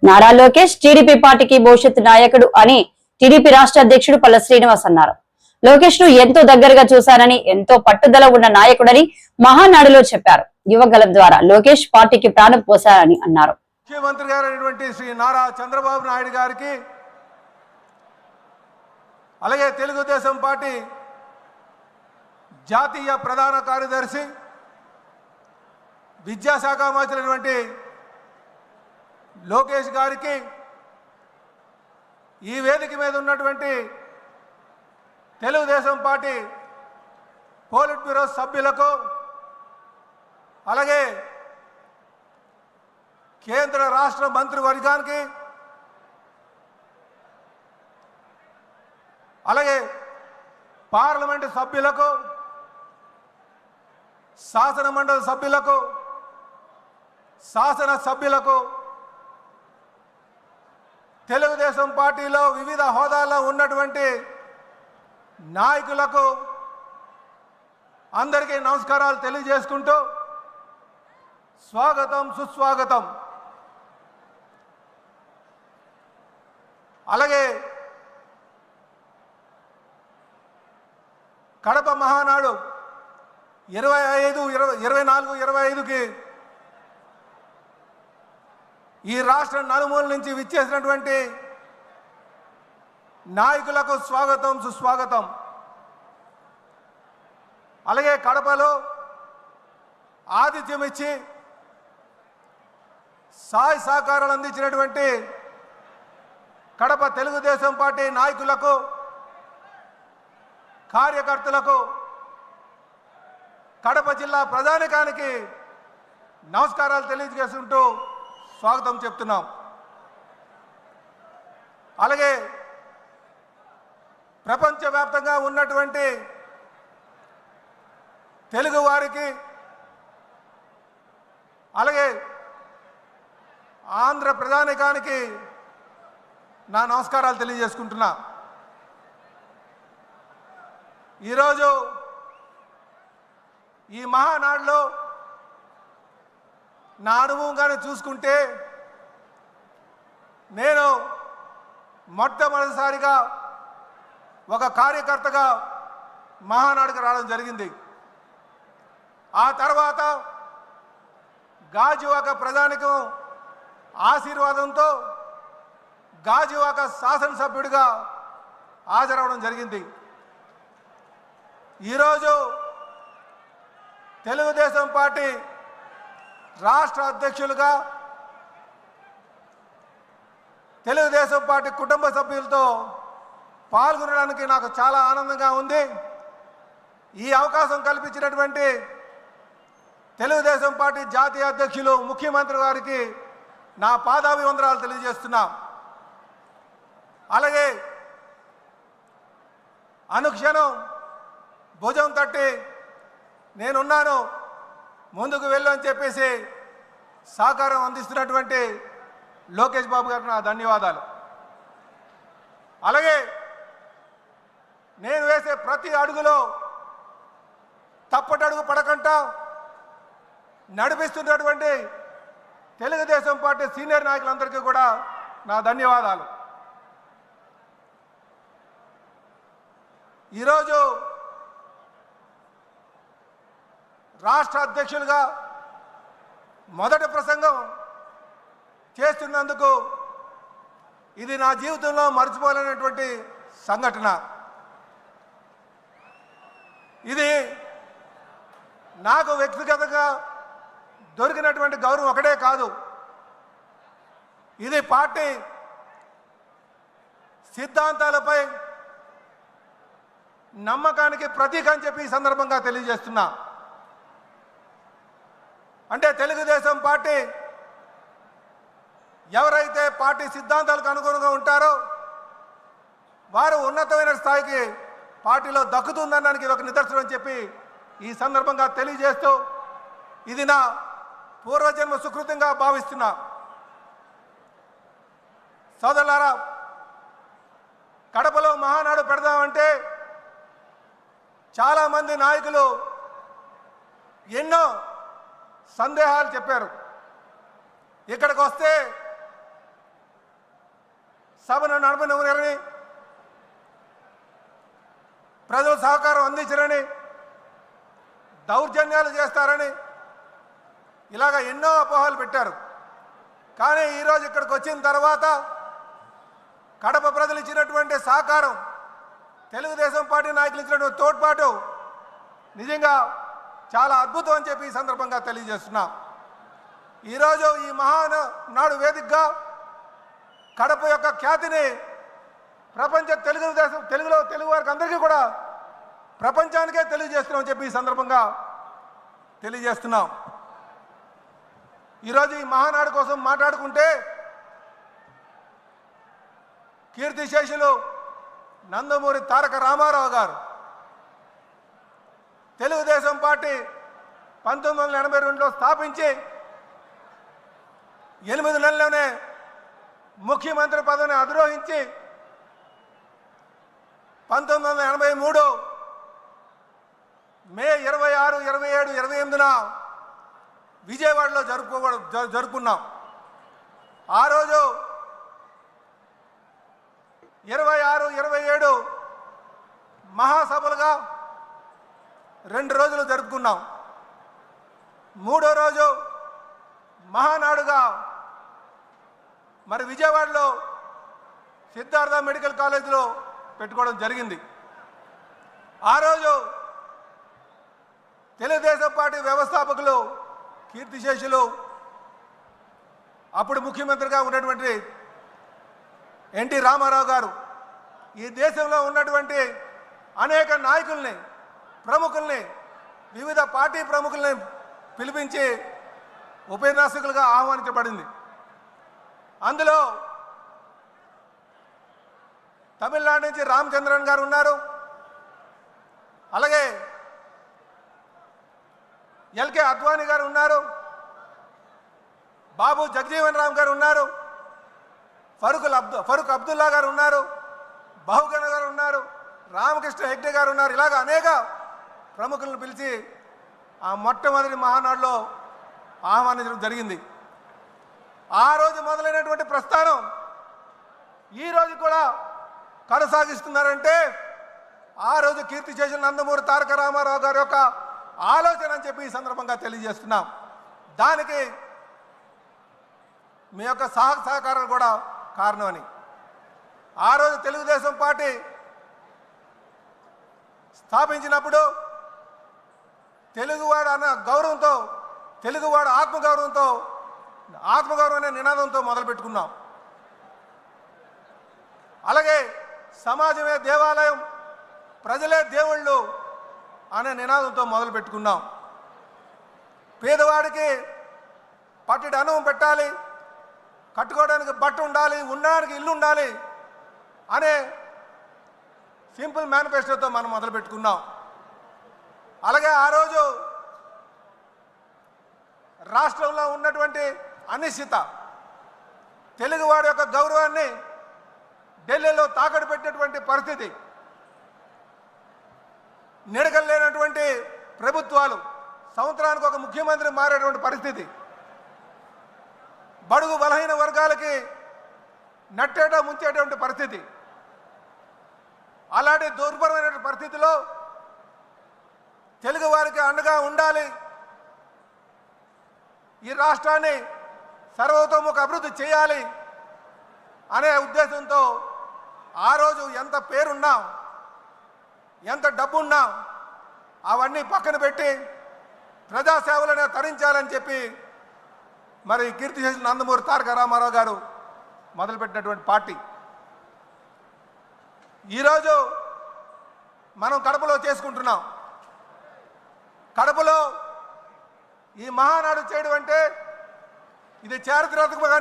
Nara Lokesh TDP పార్టీకి భవిష్యత్తు నాయకుడు అని టీడీపీ రాష్ట్ర అధ్యక్షుడు పల్ల శ్రీనివాస్ అన్నారు. లోకేష్ ను ఎంతో దగ్గరగా చూశానని, ఎంతో పట్టుదల ఉన్న నాయకుడని మహానాడులో చెప్పారు. యువగలం ద్వారా లోకేష్ పార్టీకి ప్రాణం పోశారని అన్నారు. ముఖ్యమంత్రి గారైనటువంటి శ్రీ నారా చంద్రబాబు నాయుడు గారికి, అలాగే తెలుగుదేశం పార్టీ జాతీయ ప్రధాన కార్యదర్శి విద్యాశాఖ మంత్రి లోకేష్ గారికి, ఈ వేదిక మీద ఉన్నటువంటి తెలుగుదేశం పార్టీ పోలిట్ బ్యూరో సభ్యులకు, అలాగే కేంద్ర రాష్ట్ర మంత్రివర్గానికి, అలాగే పార్లమెంటు సభ్యులకు, శాసన మండలి సభ్యులకు, శాసన సభ్యులకు, తెలుగుదేశం పార్టీలో వివిధ హోదాల్లో ఉన్నటువంటి నాయకులకు అందరికీ నమస్కారాలు తెలియజేసుకుంటూ స్వాగతం, సుస్వాగతం. అలాగే కడప మహానాడు 24-25కి ఈ రాష్ట్ర నలుమూల నుంచి విచ్చేసినటువంటి నాయకులకు స్వాగతం, సుస్వాగతం. అలాగే కడపలో ఆతిథ్యం ఇచ్చి సహాయ సహకారాలు అందించినటువంటి కడప తెలుగుదేశం పార్టీ నాయకులకు, కార్యకర్తలకు, కడప జిల్లా ప్రజానికానికి నమస్కారాలు తెలియజేసుకుంటూ స్వాగతం చెప్తున్నాం. అలాగే ప్రపంచవ్యాప్తంగా ఉన్నటువంటి తెలుగు వారికి, అలాగే ఆంధ్ర ప్రజానికానికి నా నమస్కారాలు తెలియజేసుకుంటున్నా. ఈరోజు ఈ మహానాడులో నా అనుభవంగానే చూసుకుంటే, నేను మొట్టమొదటిసారిగా ఒక కార్యకర్తగా మహానాడుకు రావడం జరిగింది. ఆ తర్వాత గాజువాక ప్రజానికం ఆశీర్వాదంతో గాజువాక శాసనసభ్యుడిగా హాజరవడం జరిగింది. ఈరోజు తెలుగుదేశం పార్టీ రాష్ట్ర అధ్యక్షులుగా తెలుగుదేశం పార్టీ కుటుంబ సభ్యులతో పాల్గొనడానికి నాకు చాలా ఆనందంగా ఉంది. ఈ అవకాశం కల్పించినటువంటి తెలుగుదేశం పార్టీ జాతీయ అధ్యక్షులు ముఖ్యమంత్రి గారికి నా పాదాభివందనాలు తెలియజేస్తున్నా. అలాగే అనుక్షణం భుజం తట్టి నేనున్నాను, ముందుకు వెళ్ళు అని చెప్పేసి సహకారం అందిస్తున్నటువంటి లోకేష్ బాబు గారికి నా ధన్యవాదాలు. అలాగే నేను వేసే ప్రతి అడుగులో తప్పటడుగు పడకుండా నడిపిస్తున్నటువంటి తెలుగుదేశం పార్టీ సీనియర్ నాయకులందరికీ కూడా నా ధన్యవాదాలు. ఈరోజు రాష్ట్ర అధ్యక్షులుగా మొదటి ప్రసంగం చేస్తున్నందుకు ఇది నా జీవితంలో మర్చిపోలేనటువంటి సంఘటన. ఇది నాకు వ్యక్తిగతంగా దొరికినటువంటి గౌరవం ఒకటే కాదు, ఇది పార్టీ సిద్ధాంతాలపై నమ్మకానికి ప్రతీక అని చెప్పి ఈ సందర్భంగా తెలియజేస్తున్నా. అంటే తెలుగుదేశం పార్టీ ఎవరైతే పార్టీ సిద్ధాంతాలకు అనుగుణంగా ఉంటారో వారు ఉన్నతమైన స్థాయికి పార్టీలో దక్కుతుందనడానికి ఇది ఒక నిదర్శనం అని చెప్పి ఈ సందర్భంగా తెలియజేస్తూ, ఇది నా పూర్వజన్మ సుకృతంగా భావిస్తున్నా. సోదరులారా, కడపలో మహానాడు పెడదామంటే చాలామంది నాయకులు ఎన్నో సందేహాలు చెప్పారు. ఇక్కడికి వస్తే సభను నడపనివ్వరని, ప్రజలు సహకారం అందించరని, దౌర్జన్యాలు చేస్తారని ఇలాగ ఎన్నో అపోహలు పెట్టారు. కానీ ఈరోజు ఇక్కడికి వచ్చిన తర్వాత కడప ప్రజలు ఇచ్చినటువంటి సహకారం, తెలుగుదేశం పార్టీ నాయకులు ఇచ్చినటువంటి తోడ్పాటు నిజంగా చాలా అద్భుతం అని చెప్పి ఈ సందర్భంగా తెలియజేస్తున్నా. ఈరోజు ఈ మహానాడు వేదికగా కడప యొక్క ఖ్యాతిని ప్రపంచ తెలుగు వారికి అందరికీ కూడా ప్రపంచానికే తెలియజేస్తున్నాం చెప్పి ఈ సందర్భంగా తెలియజేస్తున్నాం. ఈరోజు ఈ మహానాడు కోసం మాట్లాడుకుంటే కీర్తిశేషులు నందమూరి తారక రామారావు గారు తెలుగుదేశం పార్టీ 1982లో స్థాపించి 8 నెలల్లోనే ముఖ్యమంత్రి పదవిని అధిరోహించి 1983 మే 26, 27, 28న విజయవాడలో జరుపుకున్నాం. ఆ రోజు 26, 27 మహాసభలుగా 2 రోజులు జరుపుకున్నాం. 3వ రోజు మహానాడుగా మరి విజయవాడలో సిద్ధార్థ మెడికల్ కాలేజీలో పెట్టుకోవడం జరిగింది. ఆ రోజు తెలుగుదేశం పార్టీ వ్యవస్థాపకులు కీర్తిశేషులు అప్పుడు ముఖ్యమంత్రిగా ఉన్నటువంటి ఎన్టీ రామారావు గారు ఈ దేశంలో ఉన్నటువంటి అనేక నాయకుల్ని, ప్రముఖుల్ని, వివిధ పార్టీ ప్రముఖుల్ని పిలిపించి ఉపన్యాసకులుగా ఆహ్వానించబడింది. అందులో తమిళనాడు నుంచి రామచంద్రన్ గారు ఉన్నారు, అలాగే ఎల్కే అద్వానీ గారు ఉన్నారు, బాబు జగజీవన్ రామ్ గారు ఉన్నారు, ఫరూక్ అబ్దుల్లా గారు ఉన్నారు, బహుగణ గారు ఉన్నారు, రామకృష్ణ హెగ్డే గారు ఉన్నారు. ఇలాగ అనేక ప్రముఖులను పిలిచి ఆ మొట్టమొదటి మహానాడులో ఆహ్వానించడం జరిగింది. ఆ రోజు మొదలైనటువంటి ప్రస్థానం ఈరోజు కూడా కొనసాగిస్తున్నారంటే ఆ రోజు కీర్తిశేషులు నందమూరి తారక రామారావు గారి యొక్క ఆలోచన అని చెప్పి ఈ సందర్భంగా తెలియజేస్తున్నాం. దానికి మీ యొక్క సహకారాలు కూడా కారణమని. ఆ రోజు తెలుగుదేశం పార్టీ స్థాపించినప్పుడు తెలుగువాడు అన్న గౌరవంతో, తెలుగువాడు ఆత్మగౌరవం అనే నినాదంతో మొదలుపెట్టుకున్నాం. అలాగే సమాజమే దేవాలయం, ప్రజలే దేవుళ్ళు అనే నినాదంతో మొదలుపెట్టుకున్నాం. పేదవాడికి పట్టెడు అన్నం పెట్టాలి, కట్టుకోవడానికి బట్ట ఉండాలి, ఉండడానికి ఇల్లు ఉండాలి అనే సింపుల్ మేనిఫెస్టోతో మనం మొదలుపెట్టుకున్నాం. అలాగే ఆ రోజు రాష్ట్రంలో ఉన్నటువంటి అనిశ్చిత, తెలుగువాడి యొక్క గౌరవాన్ని ఢిల్లీలో తాకట్టు పెట్టినటువంటి పరిస్థితి, నిడకలేనటువంటి ప్రభుత్వాలు, సంవత్సరానికి ఒక ముఖ్యమంత్రి మారేటువంటి పరిస్థితి, బడుగు బలహీన వర్గాలకి నట్టేట ముంచేటువంటి పరిస్థితి, అలాంటి దుర్భరమైన పరిస్థితిలో తెలుగు వారికి అండగా ఉండాలి, ఈ రాష్ట్రాన్ని సర్వతోముఖ అభివృద్ధి చేయాలి అనే ఉద్దేశంతో ఆ రోజు ఎంత పేరున్నా, ఎంత డబ్బున్నా అవన్నీ పక్కన పెట్టి ప్రజాసేవలను తరించాలని చెప్పి మరి కీర్తిశేషులు నందమూరి తారక రామారావు గారు మొదలుపెట్టినటువంటి పార్టీ ఈరోజు మనం కడపలో చేసుకుంటున్నాం. కడపలో ఈ మహానాడు చేయడం అంటే ఇది చారిత్రాత్మకంగా